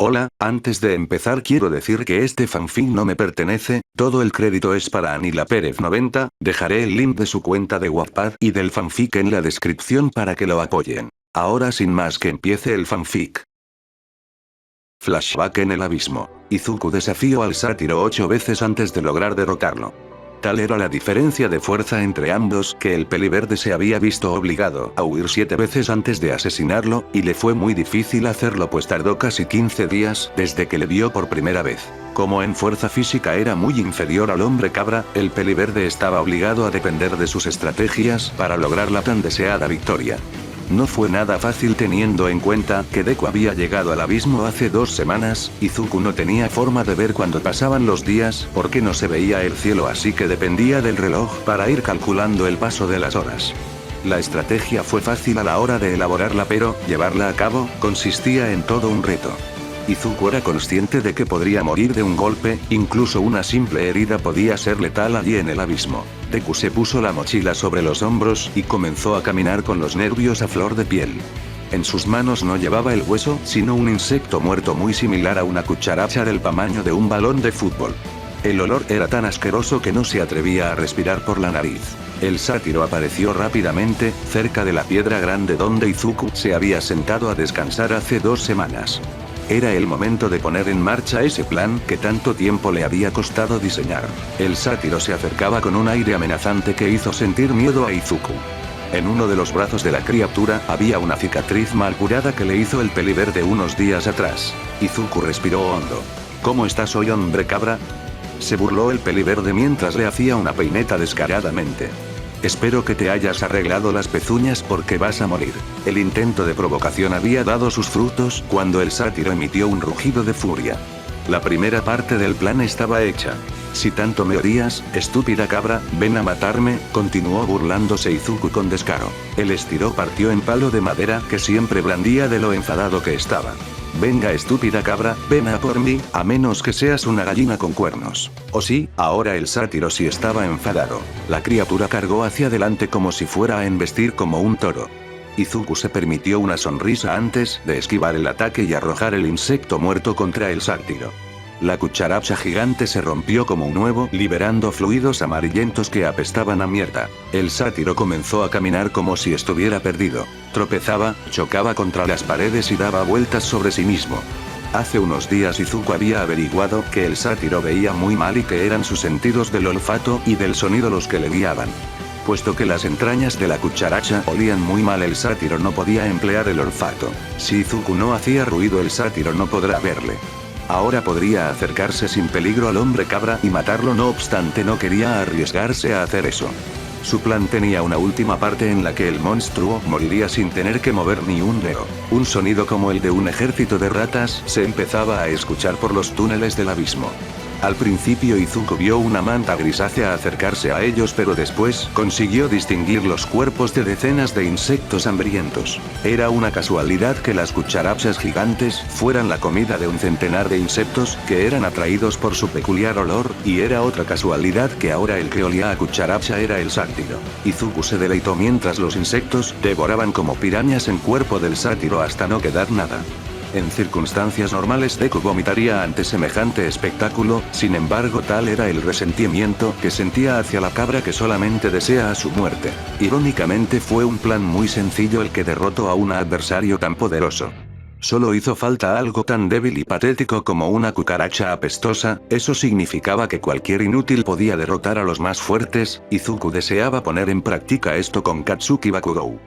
Hola, antes de empezar quiero decir que este fanfic no me pertenece, todo el crédito es para Anila Pérez 90, dejaré el link de su cuenta de Wattpad y del fanfic en la descripción para que lo apoyen. Ahora sin más que empiece el fanfic. Flashback en el abismo. Izuku desafió al sátiro 8 veces antes de lograr derrotarlo. Tal era la diferencia de fuerza entre ambos que el peliverde se había visto obligado a huir 7 veces antes de asesinarlo, y le fue muy difícil hacerlo pues tardó casi 15 días desde que le vio por primera vez. Como en fuerza física era muy inferior al hombre cabra, el peliverde estaba obligado a depender de sus estrategias para lograr la tan deseada victoria. No fue nada fácil teniendo en cuenta que Deku había llegado al abismo hace 2 semanas, Izuku no tenía forma de ver cuándo pasaban los días porque no se veía el cielo, así que dependía del reloj para ir calculando el paso de las horas. La estrategia fue fácil a la hora de elaborarla, pero llevarla a cabo consistía en todo un reto. Izuku era consciente de que podría morir de un golpe, incluso una simple herida podía ser letal allí en el abismo. Deku se puso la mochila sobre los hombros y comenzó a caminar con los nervios a flor de piel. En sus manos no llevaba el hueso, sino un insecto muerto muy similar a una cucaracha del tamaño de un balón de fútbol. El olor era tan asqueroso que no se atrevía a respirar por la nariz. El sátiro apareció rápidamente, cerca de la piedra grande donde Izuku se había sentado a descansar hace 2 semanas. Era el momento de poner en marcha ese plan que tanto tiempo le había costado diseñar. El sátiro se acercaba con un aire amenazante que hizo sentir miedo a Izuku. En uno de los brazos de la criatura había una cicatriz mal curada que le hizo el peliverde unos días atrás. Izuku respiró hondo. ¿Cómo estás hoy, hombre cabra?, se burló el peliverde mientras le hacía una peineta descaradamente. Espero que te hayas arreglado las pezuñas porque vas a morir. El intento de provocación había dado sus frutos cuando el sátiro emitió un rugido de furia. La primera parte del plan estaba hecha. Si tanto me odias, estúpida cabra, ven a matarme, continuó burlándose Izuku con descaro. El estilo partió en palo de madera que siempre blandía de lo enfadado que estaba. Venga, estúpida cabra, ven a por mí, a menos que seas una gallina con cuernos. Oh sí, ahora el sátiro sí estaba enfadado. La criatura cargó hacia adelante como si fuera a embestir como un toro. Izuku se permitió una sonrisa antes de esquivar el ataque y arrojar el insecto muerto contra el sátiro. La cucaracha gigante se rompió como un huevo, liberando fluidos amarillentos que apestaban a mierda. El sátiro comenzó a caminar como si estuviera perdido. Tropezaba, chocaba contra las paredes y daba vueltas sobre sí mismo. Hace unos días Izuku había averiguado que el sátiro veía muy mal y que eran sus sentidos del olfato y del sonido los que le guiaban. Puesto que las entrañas de la cucaracha olían muy mal, el sátiro no podía emplear el olfato. Si Izuku no hacía ruido, el sátiro no podrá verle. Ahora podría acercarse sin peligro al hombre cabra y matarlo, no obstante no quería arriesgarse a hacer eso. Su plan tenía una última parte en la que el monstruo moriría sin tener que mover ni un dedo. Un sonido como el de un ejército de ratas se empezaba a escuchar por los túneles del abismo. Al principio Izuku vio una manta grisácea acercarse a ellos, pero después consiguió distinguir los cuerpos de decenas de insectos hambrientos. Era una casualidad que las cucarachas gigantes fueran la comida de un centenar de insectos que eran atraídos por su peculiar olor, y era otra casualidad que ahora el que olía a cucaracha era el sátiro. Izuku se deleitó mientras los insectos devoraban como pirañas en cuerpo del sátiro hasta no quedar nada. En circunstancias normales Deku vomitaría ante semejante espectáculo, sin embargo tal era el resentimiento que sentía hacia la cabra que solamente desea a su muerte. Irónicamente fue un plan muy sencillo el que derrotó a un adversario tan poderoso. Solo hizo falta algo tan débil y patético como una cucaracha apestosa, eso significaba que cualquier inútil podía derrotar a los más fuertes. Izuku deseaba poner en práctica esto con Katsuki Bakugou.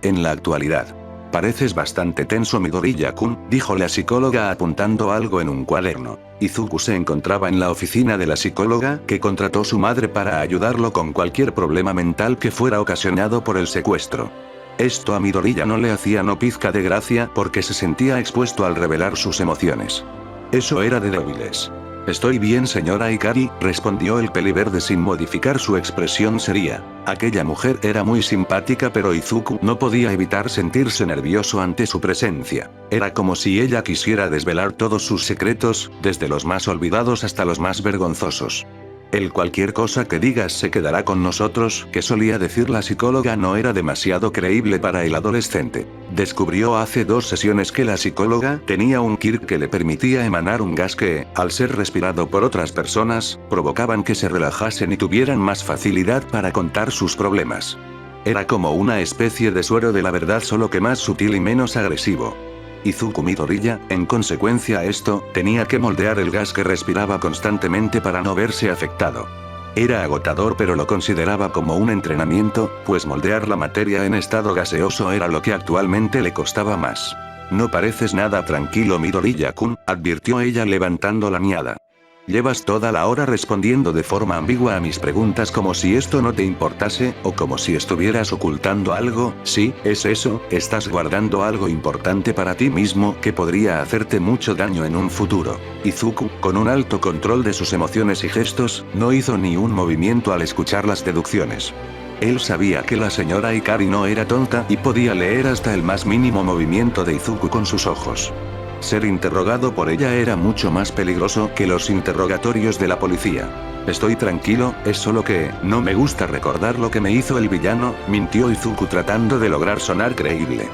En la actualidad. Pareces bastante tenso, Midoriya-kun, dijo la psicóloga apuntando algo en un cuaderno. Izuku se encontraba en la oficina de la psicóloga que contrató su madre para ayudarlo con cualquier problema mental que fuera ocasionado por el secuestro. Esto a Midoriya no le hacía no pizca de gracia porque se sentía expuesto al revelar sus emociones. Eso era de débiles. Estoy bien, señora Ikari, respondió el peliverde sin modificar su expresión seria. Aquella mujer era muy simpática, pero Izuku no podía evitar sentirse nervioso ante su presencia. Era como si ella quisiera desvelar todos sus secretos, desde los más olvidados hasta los más vergonzosos. El cualquier cosa que digas se quedará con nosotros, que solía decir la psicóloga, no era demasiado creíble para el adolescente. Descubrió hace 2 sesiones que la psicóloga tenía un kit que le permitía emanar un gas que, al ser respirado por otras personas, provocaban que se relajasen y tuvieran más facilidad para contar sus problemas. Era como una especie de suero de la verdad, solo que más sutil y menos agresivo. Izuku Midoriya, en consecuencia a esto, tenía que moldear el gas que respiraba constantemente para no verse afectado. Era agotador, pero lo consideraba como un entrenamiento, pues moldear la materia en estado gaseoso era lo que actualmente le costaba más. No pareces nada tranquilo, Midoriya-kun, advirtió ella levantando la mirada. Llevas toda la hora respondiendo de forma ambigua a mis preguntas como si esto no te importase, o como si estuvieras ocultando algo. Sí, es eso, estás guardando algo importante para ti mismo que podría hacerte mucho daño en un futuro. Izuku, con un alto control de sus emociones y gestos, no hizo ni un movimiento al escuchar las deducciones. Él sabía que la señora Ikari no era tonta y podía leer hasta el más mínimo movimiento de Izuku con sus ojos. Ser interrogado por ella era mucho más peligroso que los interrogatorios de la policía. Estoy tranquilo, es solo que, no me gusta recordar lo que me hizo el villano, mintió Izuku tratando de lograr sonar creíble.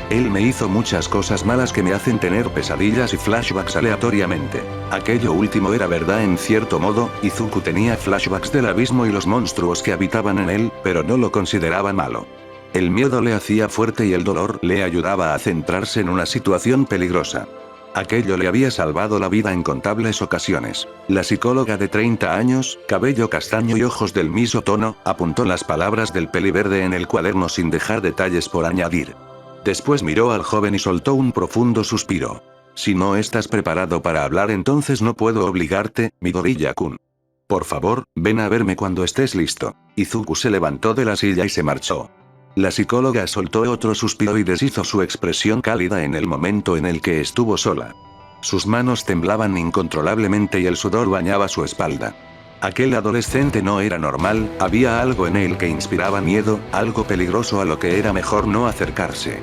Él me hizo muchas cosas malas que me hacen tener pesadillas y flashbacks aleatoriamente. Aquello último era verdad en cierto modo, Izuku tenía flashbacks del abismo y los monstruos que habitaban en él, pero no lo consideraba malo. El miedo le hacía fuerte y el dolor le ayudaba a centrarse en una situación peligrosa. Aquello le había salvado la vida en contables ocasiones. La psicóloga de 30 años, cabello castaño y ojos del mismo tono, apuntó las palabras del peliverde en el cuaderno sin dejar detalles por añadir. Después miró al joven y soltó un profundo suspiro. Si no estás preparado para hablar, entonces no puedo obligarte, Midoriya-kun. Por favor, ven a verme cuando estés listo. Izuku se levantó de la silla y se marchó. La psicóloga soltó otro suspiro y deshizo su expresión cálida en el momento en el que estuvo sola. Sus manos temblaban incontrolablemente y el sudor bañaba su espalda. Aquel adolescente no era normal, había algo en él que inspiraba miedo, algo peligroso a lo que era mejor no acercarse.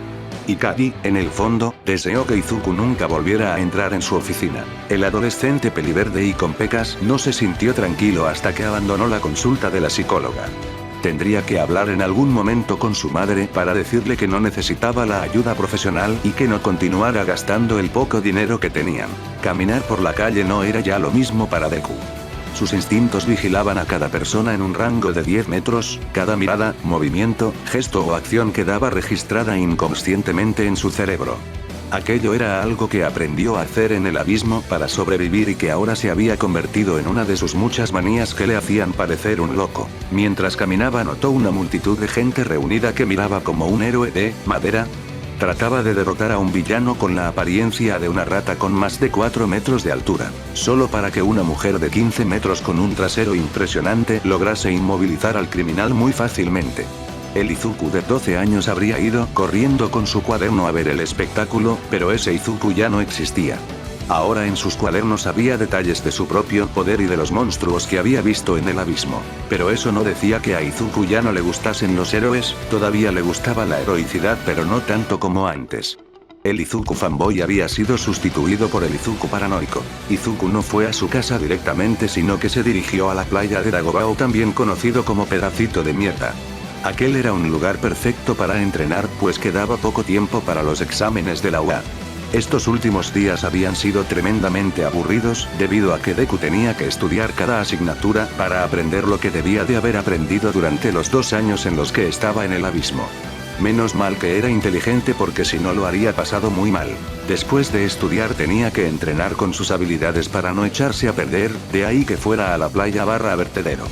Ikari, en el fondo, deseó que Izuku nunca volviera a entrar en su oficina. El adolescente peliverde y con pecas no se sintió tranquilo hasta que abandonó la consulta de la psicóloga. Tendría que hablar en algún momento con su madre para decirle que no necesitaba la ayuda profesional y que no continuara gastando el poco dinero que tenían. Caminar por la calle no era ya lo mismo para Deku. Sus instintos vigilaban a cada persona en un rango de 10 metros, cada mirada, movimiento, gesto o acción quedaba registrada inconscientemente en su cerebro. Aquello era algo que aprendió a hacer en el abismo para sobrevivir y que ahora se había convertido en una de sus muchas manías que le hacían parecer un loco. Mientras caminaba notó una multitud de gente reunida que miraba como un héroe de madera. Trataba de derrotar a un villano con la apariencia de una rata con más de 4 metros de altura, solo para que una mujer de 15 metros con un trasero impresionante lograse inmovilizar al criminal muy fácilmente. El Izuku de 12 años habría ido corriendo con su cuaderno a ver el espectáculo, pero ese Izuku ya no existía. Ahora en sus cuadernos había detalles de su propio poder y de los monstruos que había visto en el abismo. Pero eso no decía que a Izuku ya no le gustasen los héroes, todavía le gustaba la heroicidad, pero no tanto como antes. El Izuku fanboy había sido sustituido por el Izuku paranoico. Izuku no fue a su casa directamente, sino que se dirigió a la playa de Dagobah, también conocido como pedacito de mierda. Aquel era un lugar perfecto para entrenar, pues quedaba poco tiempo para los exámenes de la UA. Estos últimos días habían sido tremendamente aburridos, debido a que Deku tenía que estudiar cada asignatura para aprender lo que debía de haber aprendido durante los 2 años en los que estaba en el abismo. Menos mal que era inteligente, porque si no lo haría pasado muy mal. Después de estudiar tenía que entrenar con sus habilidades para no echarse a perder, de ahí que fuera a la playa / vertedero.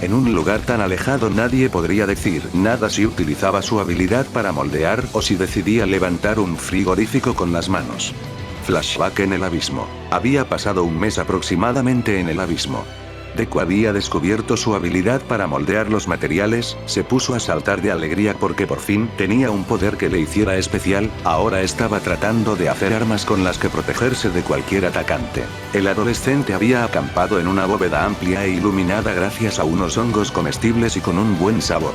En un lugar tan alejado nadie podría decir nada si utilizaba su habilidad para moldear o si decidía levantar un frigorífico con las manos. Flashback en el abismo. Había pasado un mes aproximadamente en el abismo. Deku había descubierto su habilidad para moldear los materiales, se puso a saltar de alegría porque por fin tenía un poder que le hiciera especial, ahora estaba tratando de hacer armas con las que protegerse de cualquier atacante. El adolescente había acampado en una bóveda amplia e iluminada gracias a unos hongos comestibles y con un buen sabor.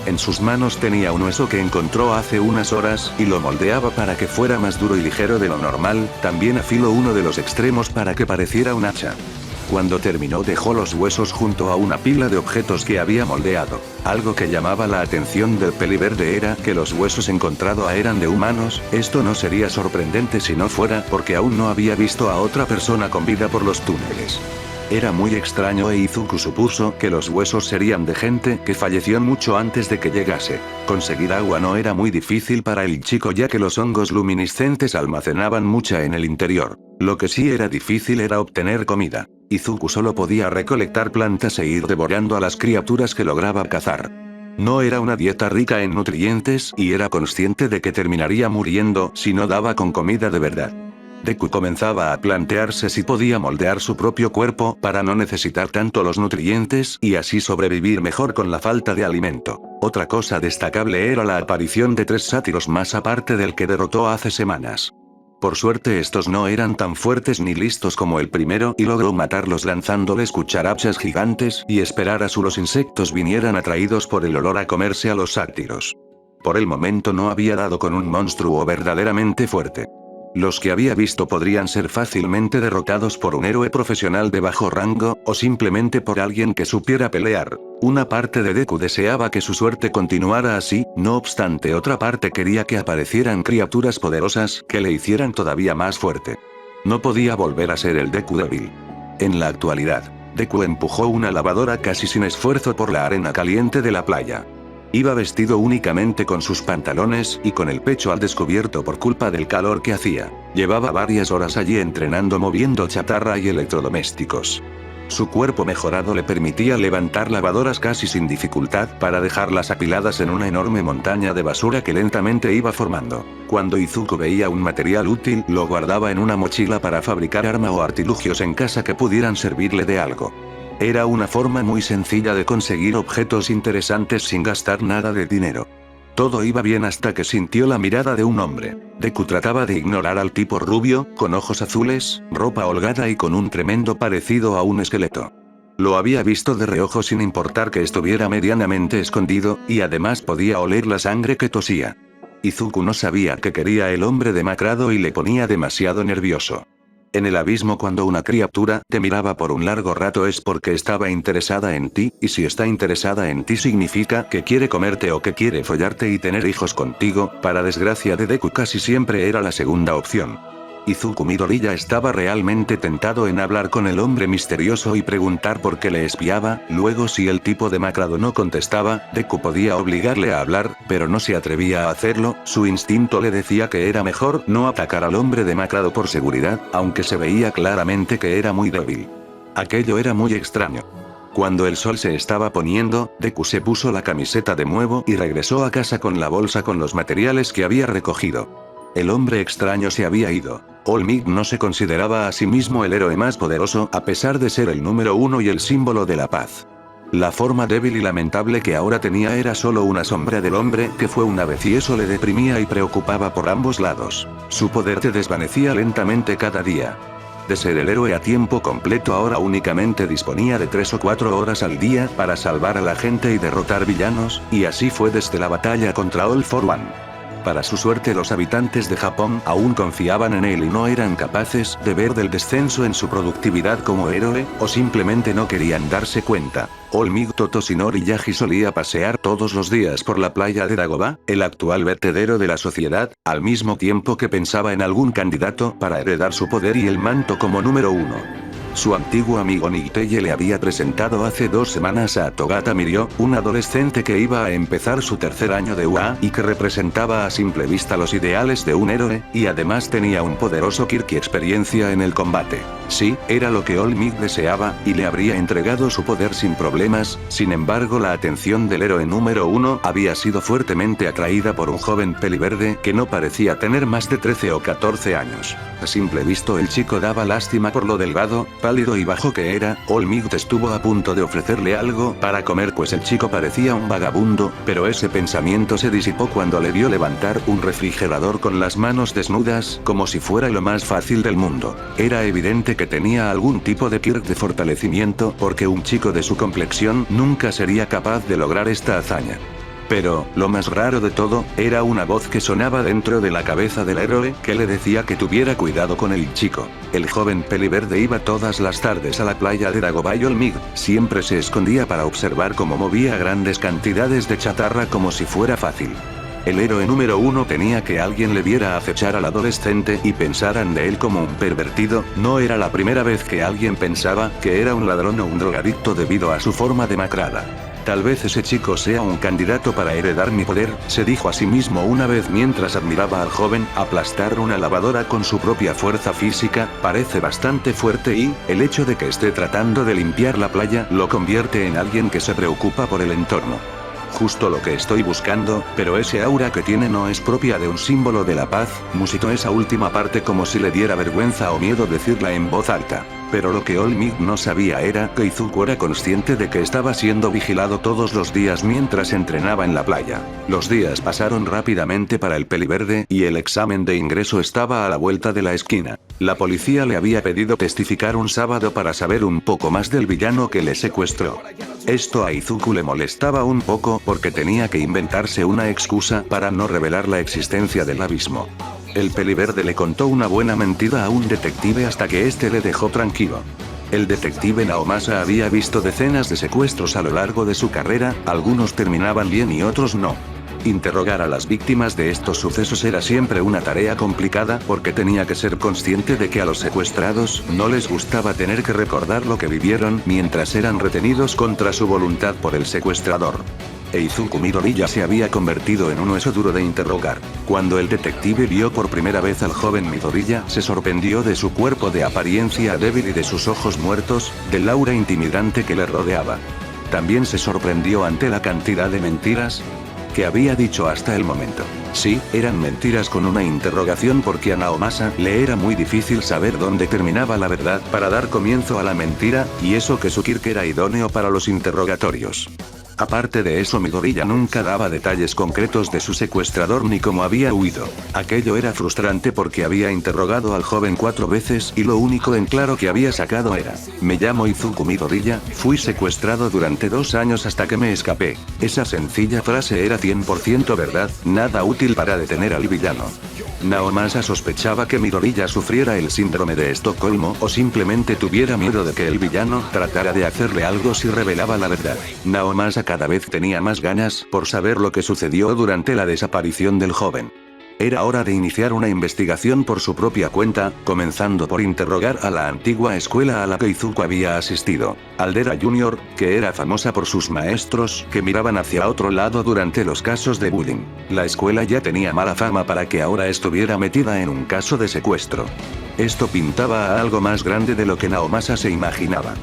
En sus manos tenía un hueso que encontró hace unas horas, y lo moldeaba para que fuera más duro y ligero de lo normal, también afiló uno de los extremos para que pareciera un hacha. Cuando terminó dejó los huesos junto a una pila de objetos que había moldeado. Algo que llamaba la atención del peliverde era que los huesos encontrados eran de humanos. Esto no sería sorprendente si no fuera porque aún no había visto a otra persona con vida por los túneles. Era muy extraño e Izuku supuso que los huesos serían de gente que falleció mucho antes de que llegase. Conseguir agua no era muy difícil para el chico ya que los hongos luminiscentes almacenaban mucha en el interior. Lo que sí era difícil era obtener comida. Izuku solo podía recolectar plantas e ir devorando a las criaturas que lograba cazar. No era una dieta rica en nutrientes y era consciente de que terminaría muriendo si no daba con comida de verdad. Deku comenzaba a plantearse si podía moldear su propio cuerpo para no necesitar tanto los nutrientes y así sobrevivir mejor con la falta de alimento. Otra cosa destacable era la aparición de 3 sátiros más aparte del que derrotó hace semanas. Por suerte estos no eran tan fuertes ni listos como el primero y logró matarlos lanzándoles cucharachas gigantes y esperar a los insectos vinieran atraídos por el olor a comerse a los sátiros. Por el momento no había dado con un monstruo verdaderamente fuerte. Los que había visto podrían ser fácilmente derrotados por un héroe profesional de bajo rango, o simplemente por alguien que supiera pelear. Una parte de Deku deseaba que su suerte continuara así, no obstante otra parte quería que aparecieran criaturas poderosas que le hicieran todavía más fuerte. No podía volver a ser el Deku débil. En la actualidad, Deku empujó una lavadora casi sin esfuerzo por la arena caliente de la playa. Iba vestido únicamente con sus pantalones y con el pecho al descubierto por culpa del calor que hacía. Llevaba varias horas allí entrenando moviendo chatarra y electrodomésticos. Su cuerpo mejorado le permitía levantar lavadoras casi sin dificultad para dejarlas apiladas en una enorme montaña de basura que lentamente iba formando. Cuando Izuku veía un material útil, lo guardaba en una mochila para fabricar arma o artilugios en casa que pudieran servirle de algo. Era una forma muy sencilla de conseguir objetos interesantes sin gastar nada de dinero. Todo iba bien hasta que sintió la mirada de un hombre. Deku trataba de ignorar al tipo rubio, con ojos azules, ropa holgada y con un tremendo parecido a un esqueleto. Lo había visto de reojo sin importar que estuviera medianamente escondido, y además podía oler la sangre que tosía. Izuku no sabía qué quería el hombre demacrado y le ponía demasiado nervioso. En el abismo cuando una criatura te miraba por un largo rato es porque estaba interesada en ti, y si está interesada en ti significa que quiere comerte o que quiere follarte y tener hijos contigo. Para desgracia de Deku casi siempre era la segunda opción. Izuku Midoriya estaba realmente tentado en hablar con el hombre misterioso y preguntar por qué le espiaba. Luego si el tipo demacrado no contestaba, Deku podía obligarle a hablar, pero no se atrevía a hacerlo. Su instinto le decía que era mejor no atacar al hombre demacrado por seguridad, aunque se veía claramente que era muy débil. Aquello era muy extraño. Cuando el sol se estaba poniendo, Deku se puso la camiseta de nuevo y regresó a casa con la bolsa con los materiales que había recogido. El hombre extraño se había ido. All Might no se consideraba a sí mismo el héroe más poderoso a pesar de ser el número 1 y el símbolo de la paz. La forma débil y lamentable que ahora tenía era solo una sombra del hombre que fue una vez y eso le deprimía y preocupaba por ambos lados. Su poder se desvanecía lentamente cada día. De ser el héroe a tiempo completo ahora únicamente disponía de 3 o 4 horas al día para salvar a la gente y derrotar villanos, y así fue desde la batalla contra All for One. Para su suerte los habitantes de Japón aún confiaban en él y no eran capaces de ver del descenso en su productividad como héroe, o simplemente no querían darse cuenta. All Might Totoshinori Yagi solía pasear todos los días por la playa de Dagobah, el actual vertedero de la sociedad, al mismo tiempo que pensaba en algún candidato para heredar su poder y el manto como número 1. Su antiguo amigo Nighteye le había presentado hace 2 semanas a Togata Mirio, un adolescente que iba a empezar su 3er año de UA y que representaba a simple vista los ideales de un héroe, y además tenía un poderoso Kirk y experiencia en el combate. Sí, era lo que All Might deseaba, y le habría entregado su poder sin problemas. Sin embargo la atención del héroe número 1 había sido fuertemente atraída por un joven peliverde que no parecía tener más de 13 o 14 años. A simple visto el chico daba lástima por lo delgado, pálido y bajo que era. All Might estuvo a punto de ofrecerle algo para comer pues el chico parecía un vagabundo, pero ese pensamiento se disipó cuando le vio levantar un refrigerador con las manos desnudas como si fuera lo más fácil del mundo. Era evidente que tenía algún tipo de Kirk de fortalecimiento porque un chico de su complexión nunca sería capaz de lograr esta hazaña. Pero, lo más raro de todo, era una voz que sonaba dentro de la cabeza del héroe, que le decía que tuviera cuidado con el chico. El joven peliverde iba todas las tardes a la playa de Dagobah Olmig, siempre se escondía para observar cómo movía grandes cantidades de chatarra como si fuera fácil. El héroe número 1 temía que alguien le viera acechar al adolescente y pensaran de él como un pervertido. No era la primera vez que alguien pensaba que era un ladrón o un drogadicto debido a su forma demacrada. Tal vez ese chico sea un candidato para heredar mi poder, se dijo a sí mismo una vez mientras admiraba al joven aplastar una lavadora con su propia fuerza física. Parece bastante fuerte y, el hecho de que esté tratando de limpiar la playa lo convierte en alguien que se preocupa por el entorno. Justo lo que estoy buscando, pero ese aura que tiene no es propia de un símbolo de la paz, musitó esa última parte como si le diera vergüenza o miedo decirla en voz alta. Pero lo que Olmig no sabía era que Izuku era consciente de que estaba siendo vigilado todos los días mientras entrenaba en la playa. Los días pasaron rápidamente para el peliverde y el examen de ingreso estaba a la vuelta de la esquina. La policía le había pedido testificar un sábado para saber un poco más del villano que le secuestró. Esto a Izuku le molestaba un poco porque tenía que inventarse una excusa para no revelar la existencia del abismo. El peliverde le contó una buena mentira a un detective hasta que este le dejó tranquilo. El detective Naomasa había visto decenas de secuestros a lo largo de su carrera, algunos terminaban bien y otros no. Interrogar a las víctimas de estos sucesos era siempre una tarea complicada porque tenía que ser consciente de que a los secuestrados no les gustaba tener que recordar lo que vivieron mientras eran retenidos contra su voluntad por el secuestrador. Izuku Midoriya se había convertido en un hueso duro de interrogar. Cuando el detective vio por primera vez al joven Midoriya, se sorprendió de su cuerpo de apariencia débil y de sus ojos muertos, del aura intimidante que le rodeaba. También se sorprendió ante la cantidad de mentiras que había dicho hasta el momento. Sí, eran mentiras con una interrogación porque a Naomasa le era muy difícil saber dónde terminaba la verdad para dar comienzo a la mentira, y eso que su Kirk era idóneo para los interrogatorios. Aparte de eso, Midoriya nunca daba detalles concretos de su secuestrador ni cómo había huido. Aquello era frustrante porque había interrogado al joven 4 veces y lo único en claro que había sacado era: me llamo Izuku Midoriya, fui secuestrado durante 2 años hasta que me escapé. Esa sencilla frase era 100% verdad, nada útil para detener al villano. Naomasa sospechaba que Midoriya sufriera el síndrome de Estocolmo o simplemente tuviera miedo de que el villano tratara de hacerle algo si revelaba la verdad. Naomasa cada vez tenía más ganas por saber lo que sucedió durante la desaparición del joven. Era hora de iniciar una investigación por su propia cuenta, comenzando por interrogar a la antigua escuela a la que Izuku había asistido, Aldera Junior, que era famosa por sus maestros que miraban hacia otro lado durante los casos de bullying. La escuela ya tenía mala fama para que ahora estuviera metida en un caso de secuestro. Esto pintaba a algo más grande de lo que Naomasa se imaginaba.